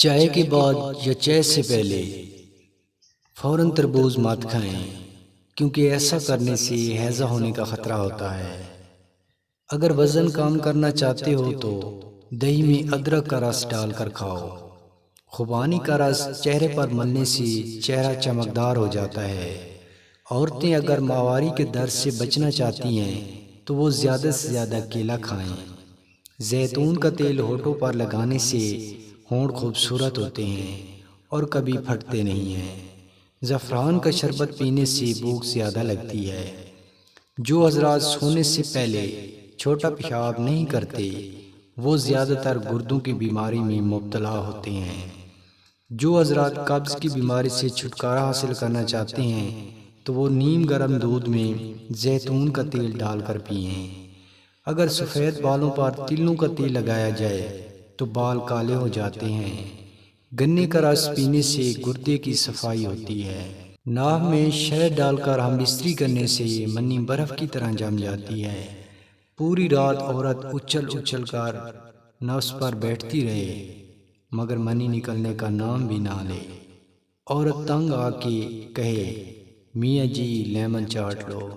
چائے کے بعد یا چائے سے پہلے فوراً تربوز مت کھائیں، کیونکہ ایسا کرنے سے ہیضہ ہونے کا خطرہ ہوتا ہے۔ اگر وزن کم کرنا چاہتے ہو تو دہی میں ادرک کا رس ڈال کر کھاؤ۔ خوبانی کا رس چہرے پر ملنے سے چہرہ چمکدار ہو جاتا ہے۔ عورتیں اگر ماہواری کے درد سے بچنا چاہتی ہیں تو وہ زیادہ سے زیادہ کیلا کھائیں۔ زیتون کا تیل ہونٹوں پر لگانے سے ہونٹ خوبصورت ہوتے ہیں اور کبھی پھٹتے نہیں ہیں۔ زعفران کا شربت پینے سے بھوک زیادہ لگتی ہے۔ جو حضرات سونے سے پہلے چھوٹا پیشاب نہیں کرتے وہ زیادہ تر گردوں کی بیماری میں مبتلا ہوتے ہیں۔ جو حضرات قبض کی بیماری سے چھٹکارا حاصل کرنا چاہتے ہیں تو وہ نیم گرم دودھ میں زیتون کا تیل ڈال کر پئیں۔ اگر سفید بالوں پر تلوں کا تیل لگایا جائے تو بال کالے ہو جاتے ہیں۔ گنے کا رس پینے سے گردے کی صفائی ہوتی ہے۔ ناک میں شہد ڈال کر ہم بستری کرنے سے منی برف کی طرح جم جاتی ہے۔ پوری رات عورت اچھل اچھل کر نفس پر بیٹھتی رہے مگر منی نکلنے کا نام بھی نہ لے۔ عورت تنگ آ کے کہے میاں جی لیمن چاٹ لو۔